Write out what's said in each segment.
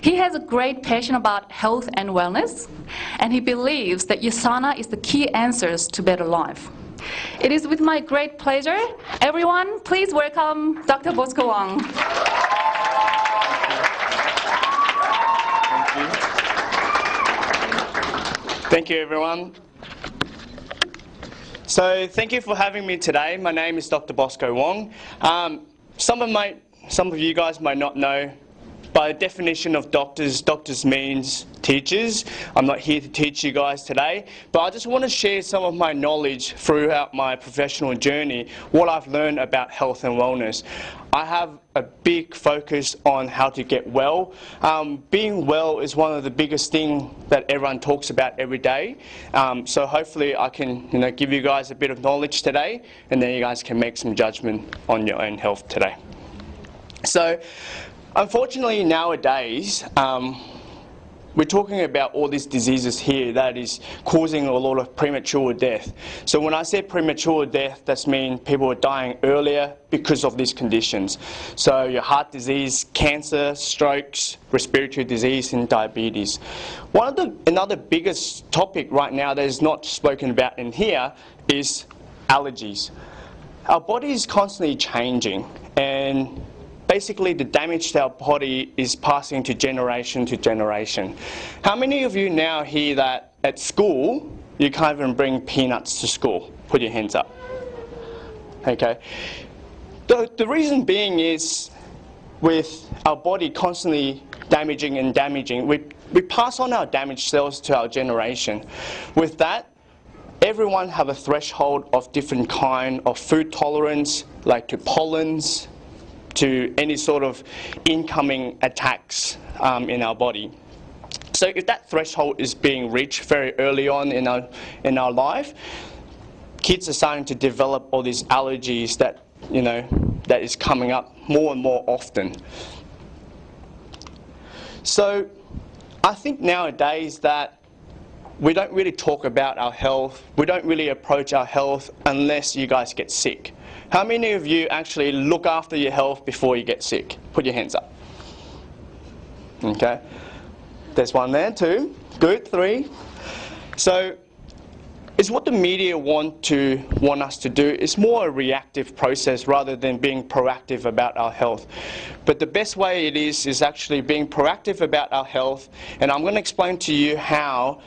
He has a great passion about health and wellness, and he believes that usana is the key answers to better life. It is with my great pleasure, everyone, please welcome Dr. Bosco Wong. Thank you, everyone. So thank you for having me today. My name is Dr. Bosco Wong. Some of you guys might not know, by definition of doctors means teachers. I'm not here to teach you guys today, but I just want to share some of my knowledge throughout my professional journey, what I've learned about health and wellness. I have a big focus on how to get well. Being well is one of the biggest things that everyone talks about every day. So hopefully I can give you guys a bit of knowledge today, and then you guys can make some judgment on your own health today. So unfortunately nowadays, we're talking about all these diseases here that is causing a lot of premature death. So when I say premature death, that means people are dying earlier because of these conditions. So your heart disease, cancer, strokes, respiratory disease, and diabetes. Another biggest topic right now that is not spoken about in here is allergies. Our body is constantly changing, and basically the damage to our body is passing to generation. How many of you now hear that at school you can't even bring peanuts to school? Put your hands up. Okay. The reason being is, with our body constantly damaging, we pass on our damaged cells to our generation. With that, everyone have a threshold of different kind of food tolerance, like to pollens, to any sort of incoming attacks in our body. So if that threshold is being reached very early on in our life, kids are starting to develop all these allergies that that is coming up more and more often. So I think nowadays that we don't really talk about our health, we don't really approach our health unless you guys get sick. How many of you actually look after your health before you get sick? Put your hands up. Okay. There's one there, 2. Good, 3. So it's what the media want us to do. It's more a reactive process rather than being proactive about our health. But the best way it is actually being proactive about our health, and I'm going to explain to you how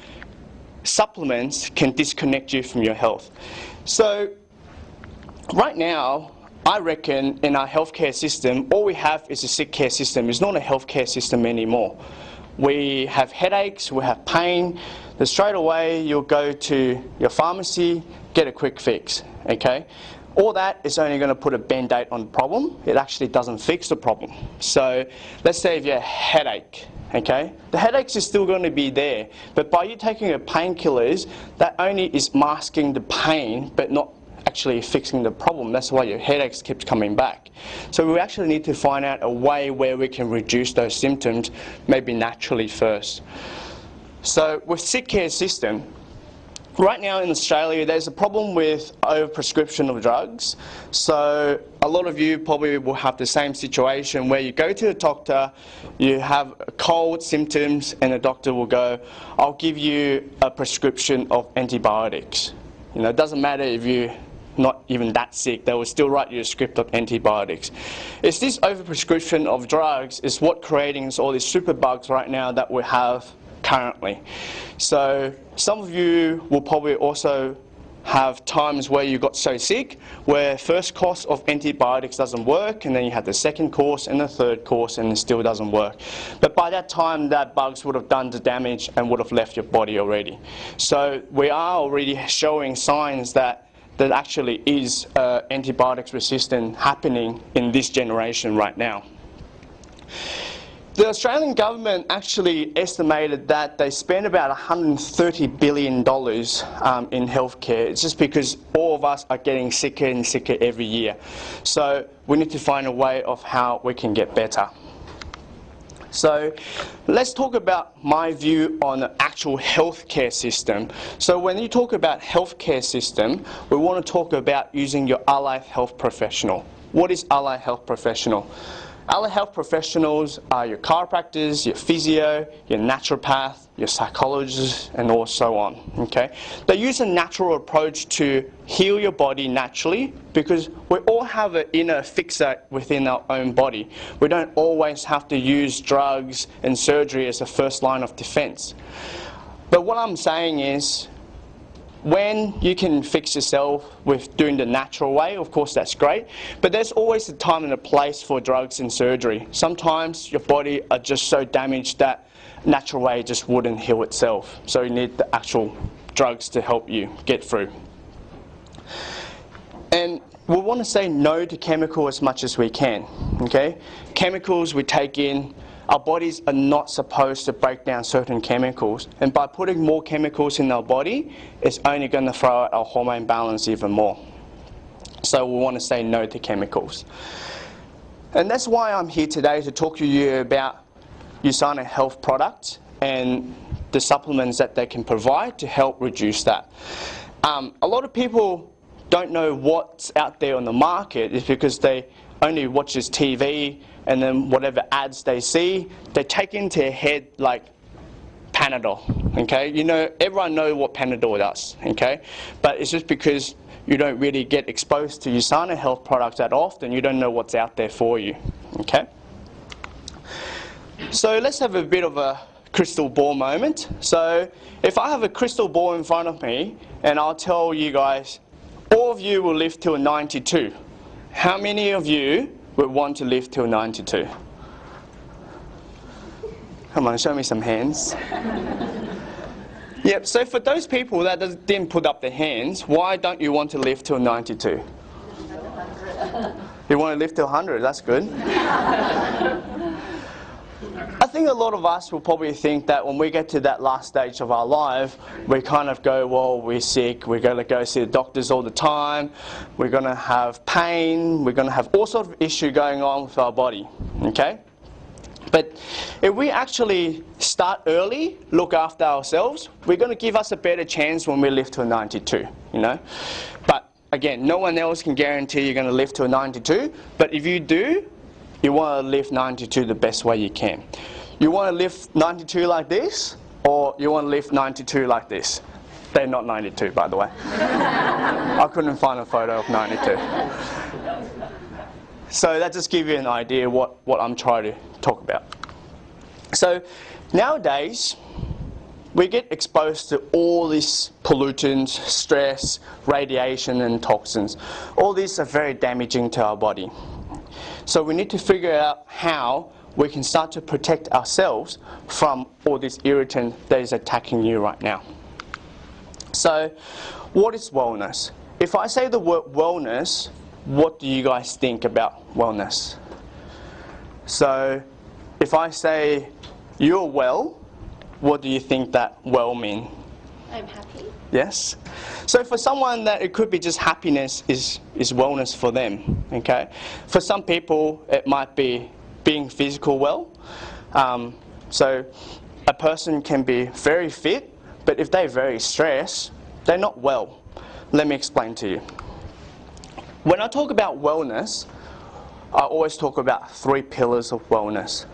supplements can disconnect you from your health. So right now, I reckon in our healthcare system, all we have is a sick care system. It's not a healthcare system anymore. We have headaches, we have pain, then straight away you'll go to your pharmacy, get a quick fix, okay? All that is only going to put a band-aid on the problem. It actually doesn't fix the problem. So let's say if you have a headache, okay? The headaches is still going to be there, but by you taking your painkillers, that only is masking the pain, but not actually fixing the problem. That's why your headaches keep coming back. So we actually need to find out a way where we can reduce those symptoms, maybe naturally first. So with sick care system, right now in Australia there's a problem with overprescription of drugs. So a lot of you probably will have the same situation where you go to the doctor, you have cold symptoms, and the doctor will go, I'll give you a prescription of antibiotics. It doesn't matter if you're not even that sick, they will still write you a script of antibiotics. It's this overprescription of drugs is what creating all these superbugs right now that we have currently. So some of you will probably also have times where you got so sick where first course of antibiotics doesn't work, and then you have the second course and the third course and it still doesn't work. But by that time that bugs would have done the damage and would have left your body already. So we are already showing signs that actually is antibiotics resistance happening in this generation right now. The Australian government actually estimated that they spend about $130 billion in healthcare. It's just because all of us are getting sicker and sicker every year. So we need to find a way of how we can get better. So let's talk about my view on the actual healthcare system. So when you talk about healthcare system, we want to talk about using your allied health professional. What is allied health professional? Other health professionals are your chiropractors, your physio, your naturopath, your psychologist, and all so on. Okay? They use a natural approach to heal your body naturally because we all have an inner fixer within our own body. We don't always have to use drugs and surgery as a first line of defense. But what I'm saying is, when you can fix yourself with doing the natural way, of course that's great, but there's always a time and a place for drugs and surgery. Sometimes your body are just so damaged that natural way just wouldn't heal itself, so you need the actual drugs to help you get through. And we want to say no to chemical as much as we can. Okay? Chemicals we take in, our bodies are not supposed to break down certain chemicals, and by putting more chemicals in our body, it's only going to throw out our hormone balance even more. So we want to say no to chemicals. And that's why I'm here today to talk to you about USANA health products and the supplements that they can provide to help reduce that. A lot of people don't know what's out there on the market is because they only watch this TV, and then whatever ads they see, they take into their head like Panadol. Okay, you know, everyone knows what Panadol does. Okay, but it's just because you don't really get exposed to USANA health products that often, you don't know what's out there for you. Okay, so let's have a bit of a crystal ball moment. So if I have a crystal ball in front of me, and I'll tell you guys, all of you will live till 92. How many of you would want to live till 92? Come on, show me some hands. Yep, so for those people that didn't put up their hands, why don't you want to live till 92? You want to live till 100, that's good. I think a lot of us will probably think that when we get to that last stage of our life, we kind of go, well, we're sick, we're going to go see the doctors all the time, we're going to have pain, we're going to have all sorts of issues going on with our body, okay? But if we actually start early, look after ourselves, we're going to give us a better chance when we live till 92, you know? But again, no one else can guarantee you're going to live till 92, but if you do, you want to live 92 the best way you can. You want to live 92 like this, or you want to live 92 like this? They're not 92, by the way. I couldn't find a photo of 92. So that just gives you an idea what I'm trying to talk about. So nowadays, we get exposed to all these pollutants, stress, radiation and toxins. All these are very damaging to our body. So we need to figure out how we can start to protect ourselves from all this irritant that is attacking you right now. So what is wellness? If I say the word wellness, what do you guys think about wellness? So if I say you're well, what do you think that well mean? I'm happy. Yes. So for someone that it could be just happiness is wellness for them. Okay. For some people it might be being physical well. So a person can be very fit, but if they're very stressed, they're not well. Let me explain to you. When I talk about wellness, I always talk about 3 pillars of wellness: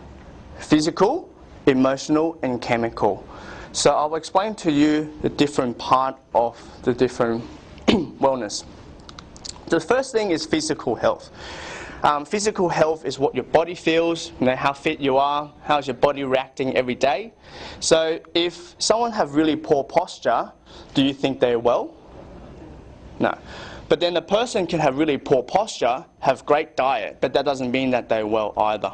physical, emotional, and chemical. So I'll explain to you the different part of the different wellness. The first thing is physical health. Physical health is what your body feels, you know, how fit you are, how's your body reacting every day. So if someone have really poor posture, do you think they're well? No. But then a person can have really poor posture, have great diet, but that doesn't mean that they're well either.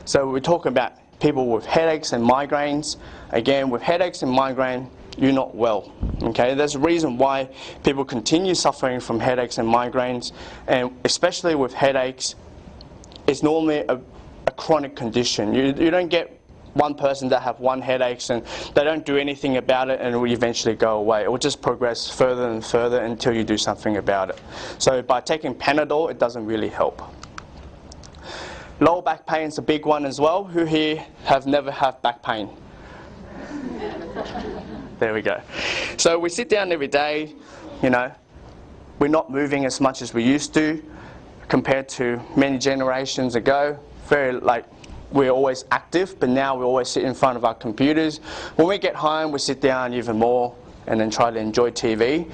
So we're talking about people with headaches and migraines. Again, with headaches and migraine, you're not well. Okay, there's a reason why people continue suffering from headaches and migraines, and especially with headaches, it's normally a chronic condition. You don't get one person that have one headache and they don't do anything about it and it will eventually go away. It will just progress further and further until you do something about it. So by taking Panadol, it doesn't really help. Lower back pain is a big one as well. Who here have never had back pain? There we go. So we sit down every day, you know, we're not moving as much as we used to. compared to many generations ago. We're always active, but now we always sit in front of our computers. When we get home, we sit down even more and then try to enjoy TV.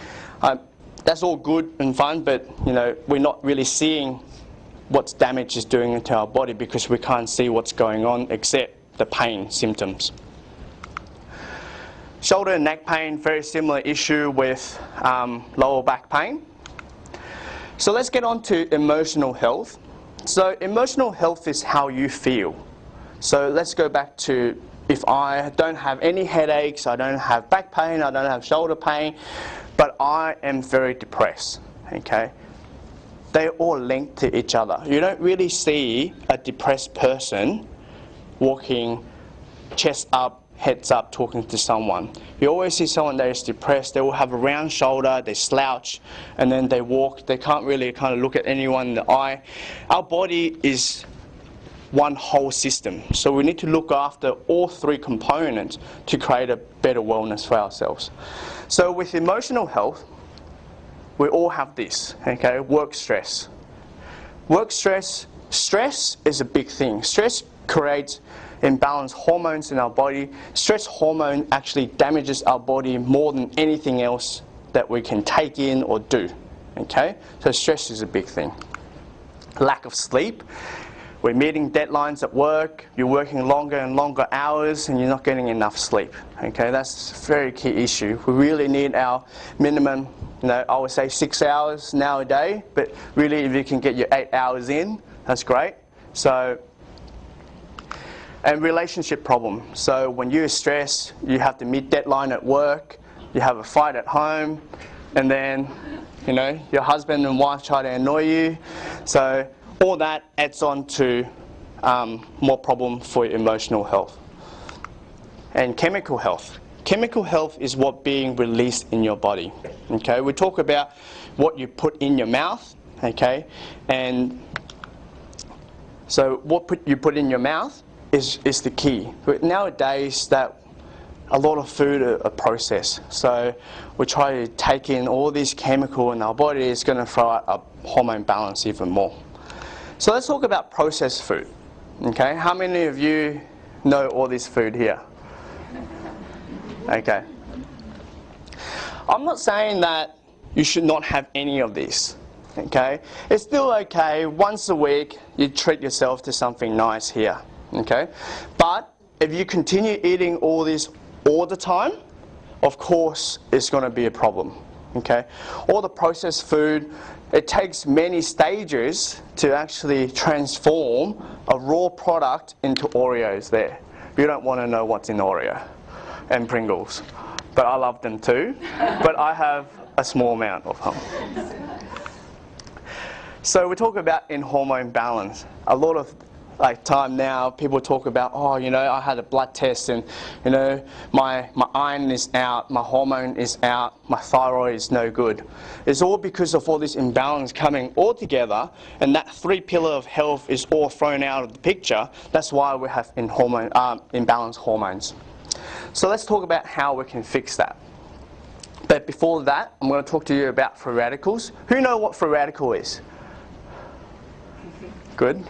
That's all good and fun, but we're not really seeing what damage is doing to our body because we can't see what's going on except the pain symptoms. Shoulder and neck pain, very similar issue with lower back pain. So let's get on to emotional health. So emotional health is how you feel. So let's go back to, if I don't have any headaches, I don't have back pain, I don't have shoulder pain, but I am very depressed, okay? They're all linked to each other. You don't really see a depressed person walking chest up, heads up, talking to someone. You always see someone that is depressed. They will have a round shoulder, they slouch, and then they walk. They can't really kind of look at anyone in the eye. Our body is one whole system, so we need to look after all three components to create a better wellness for ourselves. So with emotional health, we all have this, okay? Work stress. Stress is a big thing. Stress creates imbalanced hormones in our body. Stress hormone actually damages our body more than anything else that we can take in or do, okay? So stress is a big thing. Lack of sleep. We're meeting deadlines at work, you're working longer and longer hours and you're not getting enough sleep, okay? That's a very key issue. We really need our minimum, I would say 6 hours nowadays, but really if you can get your 8 hours in, that's great. And relationship problem. So when you're stressed, you have to meet deadline at work, you have a fight at home, and then, your husband and wife try to annoy you. So all that adds on to more problem for your emotional health. And chemical health. Chemical health is what being released in your body. Okay, we talk about what you put in your mouth. Okay, and so what you put in your mouth is the key. But nowadays, that a lot of food are processed. So we try to take in all these chemicals in our body. It's going to throw out a hormone balance even more. So let's talk about processed food. Okay, how many of you know all this food here? Okay. I'm not saying that you should not have any of this. Okay, it's still okay. Once a week, you treat yourself to something nice here. Okay, but if you continue eating all this all the time, of course, it's going to be a problem. Okay, all the processed food, it takes many stages to actually transform a raw product into Oreos there. You don't want to know what's in Oreo and Pringles, but I love them too, but I have a small amount of them. So we talk about in hormone balance. A lot of time now, people talk about, I had a blood test and, my iron is out, my hormone is out, my thyroid is no good. It's all because of all this imbalance coming all together, and that three pillar of health is all thrown out of the picture. That's why we have imbalanced hormones. So let's talk about how we can fix that. But before that, I'm going to talk to you about free radicals. Who know what free radical is? Good.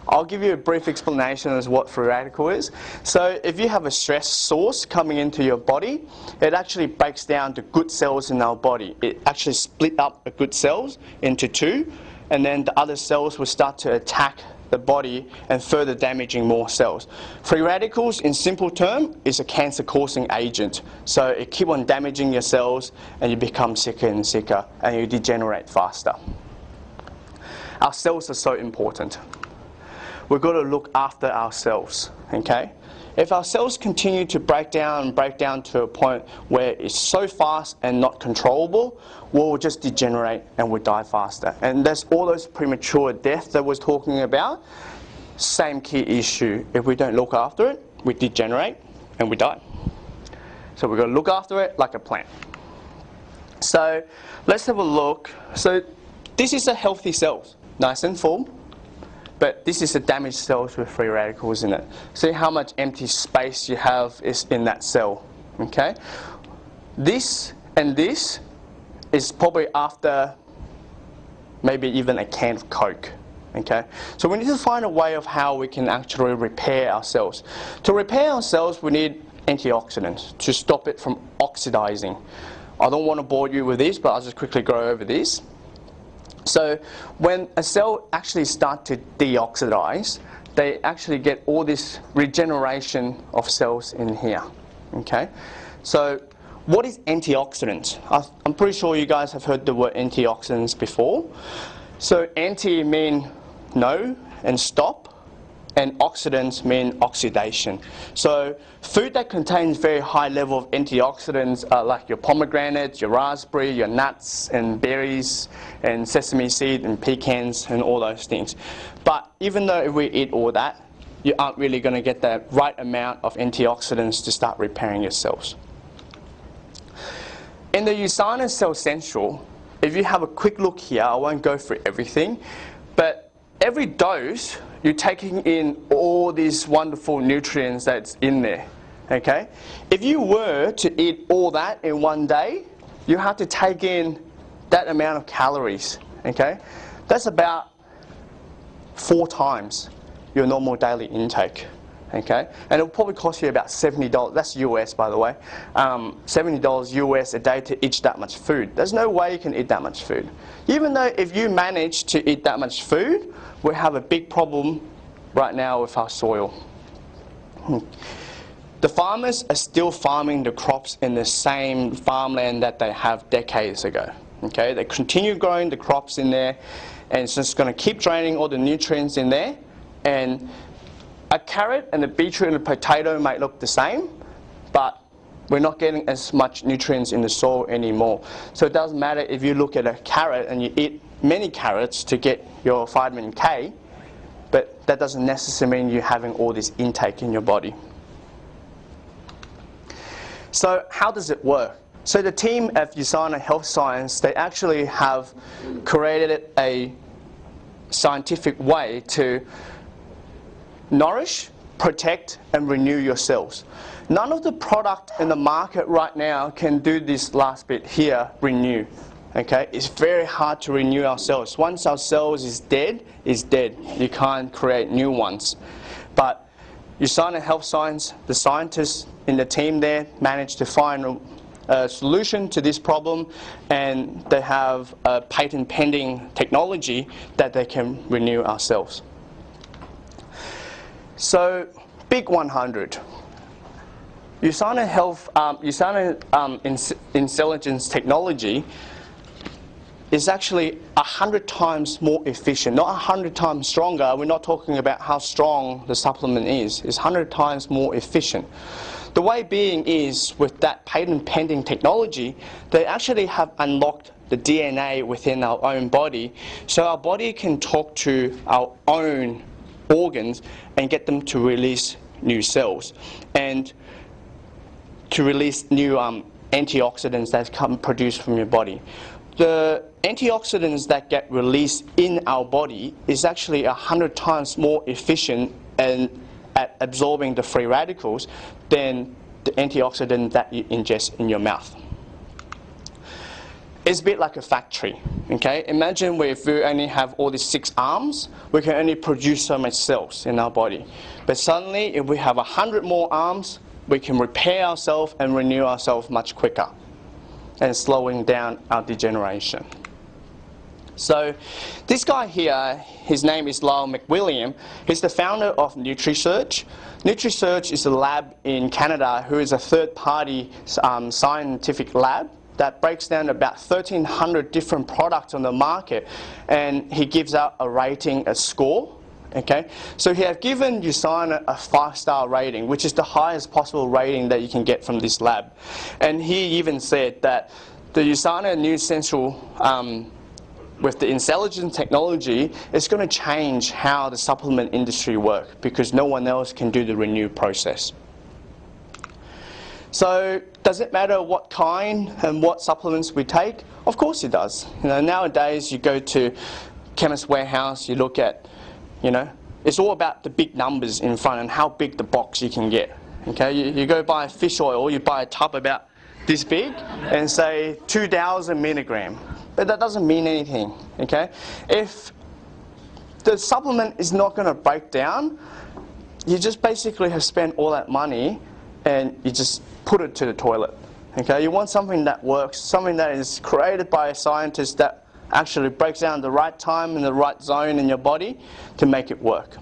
I'll give you a brief explanation as what free radical is. So if you have a stress source coming into your body, it actually breaks down to good cells in our body. It actually split up the good cells into two, and then the other cells will start to attack the body and further damaging more cells. Free radicals, in simple term, is a cancer-causing agent. So it keeps on damaging your cells and you become sicker and sicker and you degenerate faster. Our cells are so important. We've got to look after ourselves, okay? If our cells continue to break down to a point where it's so fast and not controllable, we'll just degenerate and we'll die faster. And that's all those premature deaths that we're talking about. Same key issue. If we don't look after it, we degenerate and we die. So we've got to look after it like a plant. So let's have a look. So this is a healthy cell, nice and full. But this is a damaged cell with free radicals in it. See how much empty space you have is in that cell. Okay? This and this is probably after maybe even a can of Coke. Okay? So we need to find a way of how we can actually repair our cells. To repair our cells, we need antioxidants to stop it from oxidizing. I don't want to bore you with this, but I'll just quickly go over this. So when a cell actually starts to deoxidize, they actually get all this regeneration of cells in here. Okay? So what is antioxidants? I'm pretty sure you guys have heard the word antioxidants before. So anti mean no and stop, and oxidants mean oxidation. So food that contains very high level of antioxidants are like your pomegranate, your raspberry, your nuts and berries and sesame seed and pecans and all those things. But even though if we eat all that, you aren't really going to get the right amount of antioxidants to start repairing your cells. In the USANA Cell Central, if you have a quick look here, I won't go through everything, but every dose you're taking in all these wonderful nutrients that's in there. Okay? If you were to eat all that in one day, you have to take in that amount of calories. Okay? That's about 4 times your normal daily intake. Okay? And it'll probably cost you about $70, that's US by the way, $70 US a day to eat that much food. There's no way you can eat that much food. Even though if you manage to eat that much food, we have a big problem right now with our soil. The farmers are still farming the crops in the same farmland that they have decades ago. Okay? They continue growing the crops in there, and it's just going to keep draining all the nutrients in there. And a carrot and a beetroot and a potato might look the same, but we're not getting as much nutrients in the soil anymore. So it doesn't matter if you look at a carrot and you eat many carrots to get your vitamin K, but that doesn't necessarily mean you're having all this intake in your body. So how does it work? So the team at USANA Health Science, they actually have created a scientific way to nourish, protect and renew your cells. None of the product in the market right now can do this last bit here, renew. Okay? It's very hard to renew our cells. Once our cells is dead, it's dead. You can't create new ones. But USANA Health Science, the scientists in the team there managed to find a solution to this problem, and they have a patent pending technology that they can renew our cells. So, big 100. USANA Health, INCELLIGENCE technology is actually 100 times more efficient, not 100 times stronger. We're not talking about how strong the supplement is. It's 100 times more efficient. The way being is, with that patent pending technology, they actually have unlocked the DNA within our own body, so our body can talk to our own organs and get them to release new cells and to release new antioxidants that come produced from your body. The antioxidants that get released in our body is actually 100 times more efficient and at absorbing the free radicals than the antioxidant that you ingest in your mouth. It's a bit like a factory. Okay? Imagine if we only have all these 6 arms, we can only produce so much cells in our body. But suddenly, if we have 100 more arms, we can repair ourselves and renew ourselves much quicker, and slowing down our degeneration. So this guy here, his name is Lyle McWilliam. He's the founder of NutriSearch. NutriSearch is a lab in Canada who is a third-party scientific lab that breaks down about 1,300 different products on the market, and he gives out a rating, a score. Okay, so he has given USANA a 5-star rating, which is the highest possible rating that you can get from this lab. And he even said that the USANA New Central, with the INCELLIGENCE technology, is going to change how the supplement industry works, because no one else can do the renew process. So does it matter what kind and what supplements we take? Of course it does. You know, nowadays you go to Chemist Warehouse, you look at, you know, it's all about the big numbers in front and how big the box you can get. Okay, you go buy fish oil, you buy a tub about this big and say 2,000 milligram. but that doesn't mean anything, okay? If the supplement is not going to break down, you just basically have spent all that money and you just put it to the toilet, okay? You want something that works, something that is created by a scientist that actually breaks down at the right time in the right zone in your body to make it work.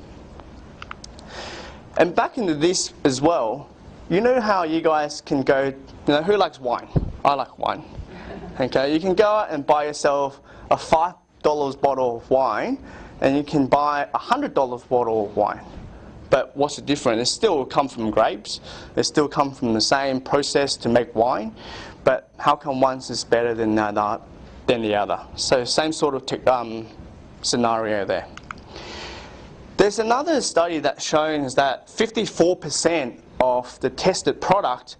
And back into this as well, you know how you guys can go, who likes wine? I like wine. Okay, you can go out and buy yourself a $5 bottle of wine, and you can buy a $100 bottle of wine. But what's the difference? It still comes from grapes. It still comes from the same process to make wine. But how come one is better than the other? So same sort of scenario there. There's another study that shows that 54% of the tested product,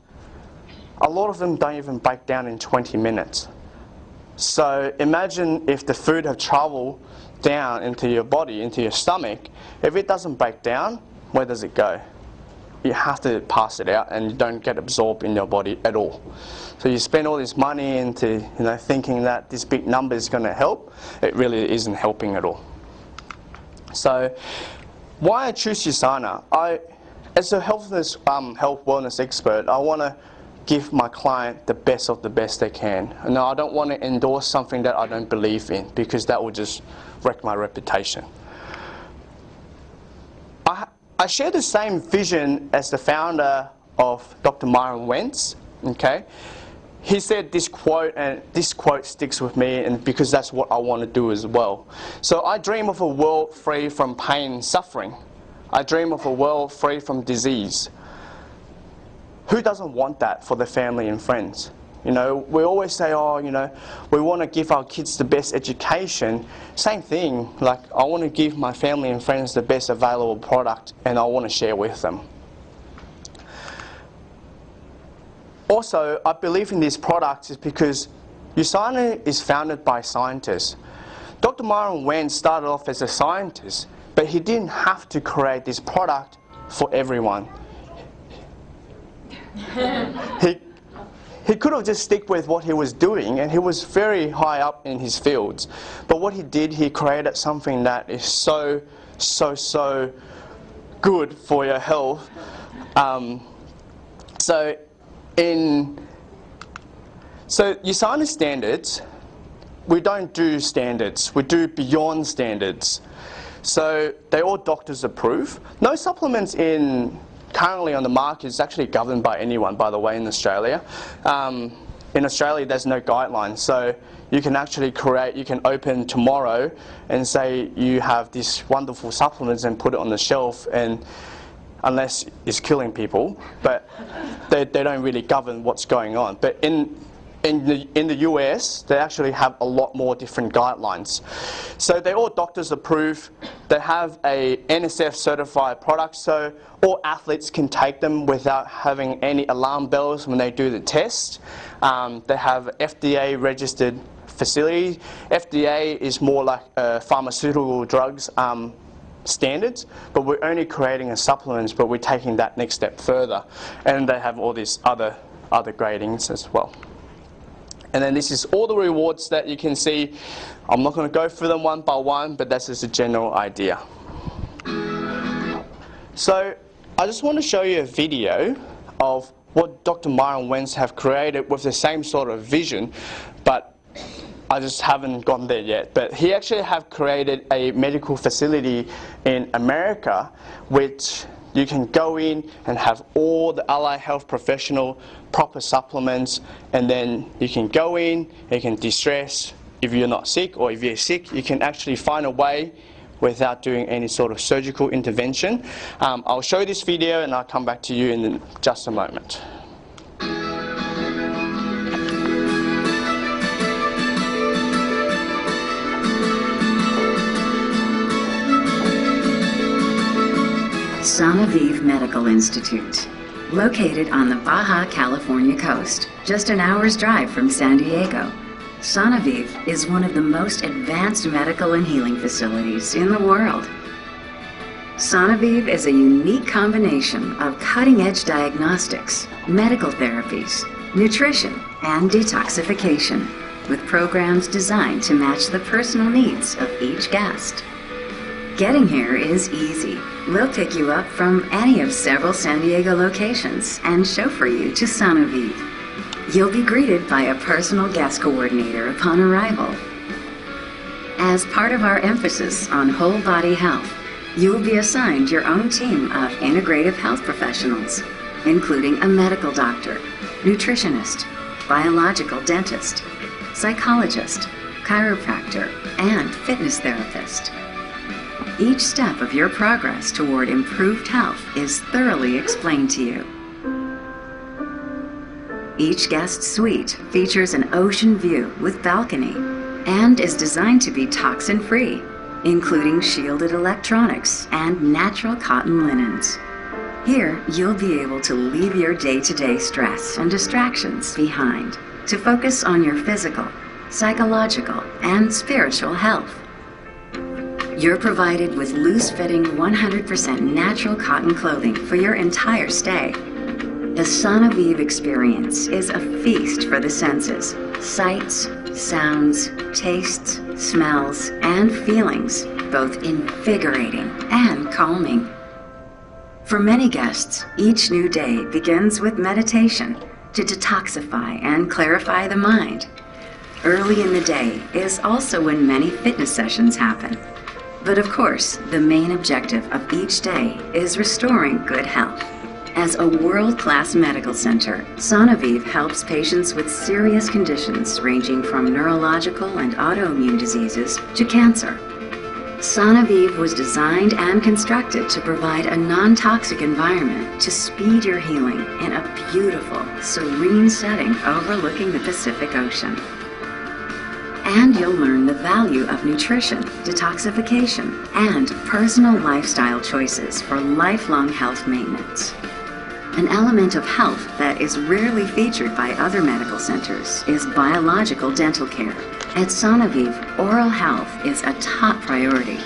a lot of them don't even break down in 20 minutes. So imagine if the food have traveled down into your body, into your stomach, if it doesn't break down, where does it go? You have to pass it out and you don't get absorbed in your body at all. So you spend all this money into thinking that this big number is going to help. It really isn't helping at all. So why I choose USANA? As a health wellness expert, I want to give my client the best of the best they can. Now, I don't want to endorse something that I don't believe in, because that will just wreck my reputation. I share the same vision as the founder of Dr. Myron Wentz. Okay, he said this quote, and this quote sticks with me, and because that's what I want to do as well. So I dream of a world free from pain and suffering. I dream of a world free from disease. Who doesn't want that for their family and friends? We always say, we want to give our kids the best education. Same thing, like I want to give my family and friends the best available product, and I want to share with them. Also, I believe in these products is because USANA is founded by scientists. Dr. Myron Wentz started off as a scientist, but he didn't have to create this product for everyone. He could have just stick with what he was doing, and he was very high up in his fields. But what he did, he created something that is so good for your health. So USANA standards, we don't do standards, we do beyond standards. So they're all doctors approved. No supplements currently on the market is actually governed by anyone, by the way, in Australia. In Australia, there's no guidelines, so you can actually you can open tomorrow and say you have these wonderful supplements and put it on the shelf, and unless it's killing people, but they don't really govern what's going on. But in the US, they actually have a lot more different guidelines. So they're all doctors approved. They have a NSF certified product, so all athletes can take them without having any alarm bells when they do the test. They have FDA registered facility. FDA is more like pharmaceutical drugs standards, but we're only creating a supplement, but we're taking that next step further. And they have all these other gradings as well. And then this is all the rewards that you can see. I'm not going to go through them one by one, but that's just a general idea. So I just want to show you a video of what Dr. Myron Wentz have created with the same sort of vision, but I just haven't gone there yet. But he actually have created a medical facility in America, which you can go in and have all the allied health professional proper supplements, and then you can go in, you can de-stress. If you're not sick, or if you're sick, you can actually find a way without doing any sort of surgical intervention. I'll show you this video and I'll come back to you in just a moment. Sonavive Medical Institute, located on the Baja California coast, just an hour's drive from San Diego. Sonavive is one of the most advanced medical and healing facilities in the world. Sonavive is a unique combination of cutting-edge diagnostics, medical therapies, nutrition, and detoxification. with programs designed to match the personal needs of each guest. Getting here is easy. We'll pick you up from any of several San Diego locations and chauffeur you to Sauna Vive. You'll be greeted by a personal guest coordinator upon arrival. As part of our emphasis on whole body health, you'll be assigned your own team of integrative health professionals, including a medical doctor, nutritionist, biological dentist, psychologist, chiropractor, and fitness therapist. Each step of your progress toward improved health is thoroughly explained to you. Each guest suite features an ocean view with balcony and is designed to be toxin-free, including shielded electronics and natural cotton linens. Here, you'll be able to leave your day-to-day stress and distractions behind to focus on your physical, psychological, and spiritual health. You're provided with loose-fitting 100% natural cotton clothing for your entire stay. The Sauna Vive experience is a feast for the senses. Sights, sounds, tastes, smells, and feelings, both invigorating and calming. For many guests, each new day begins with meditation to detoxify and clarify the mind. Early in the day is also when many fitness sessions happen. But of course, the main objective of each day is restoring good health. As a world-class medical center, Sauna Vive helps patients with serious conditions ranging from neurological and autoimmune diseases to cancer. Sauna Vive was designed and constructed to provide a non-toxic environment to speed your healing in a beautiful, serene setting overlooking the Pacific Ocean. And you'll learn the value of nutrition, detoxification, and personal lifestyle choices for lifelong health maintenance. An element of health that is rarely featured by other medical centers is biological dental care. At Sauna Vive, oral health is a top priority.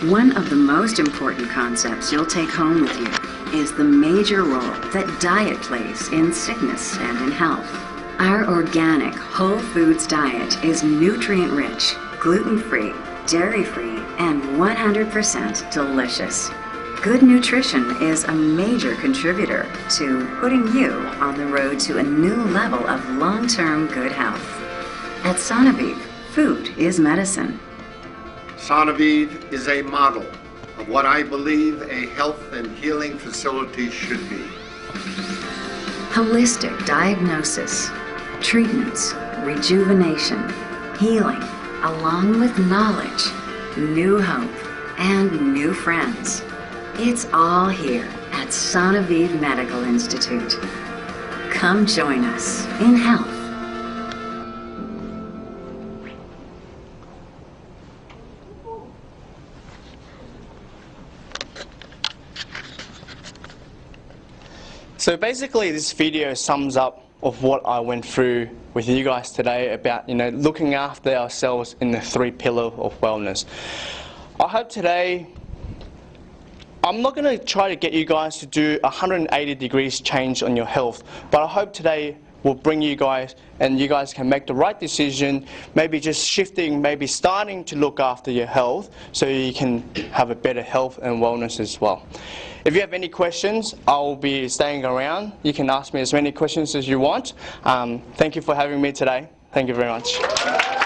One of the most important concepts you'll take home with you is the major role that diet plays in sickness and in health. Our organic, whole foods diet is nutrient-rich, gluten-free, dairy-free, and 100% delicious. Good nutrition is a major contributor to putting you on the road to a new level of long-term good health. At Sauna Vive, food is medicine. Sauna Vive is a model of what I believe a health and healing facility should be. Holistic diagnosis, treatments, rejuvenation, healing, along with knowledge, new hope, and new friends. It's all here at Sauna Vive Medical Institute. Come join us in health. So basically this video sums up of what I went through with you guys today about, looking after ourselves in the 3 pillars of wellness. I hope today, I'm not going to try to get you guys to do 180 degrees change on your health, but I hope today will bring you guys, and you guys can make the right decision, maybe just shifting, maybe starting to look after your health so you can have a better health and wellness as well. If you have any questions, I'll be staying around. You can ask me as many questions as you want. Thank you for having me today. Thank you very much.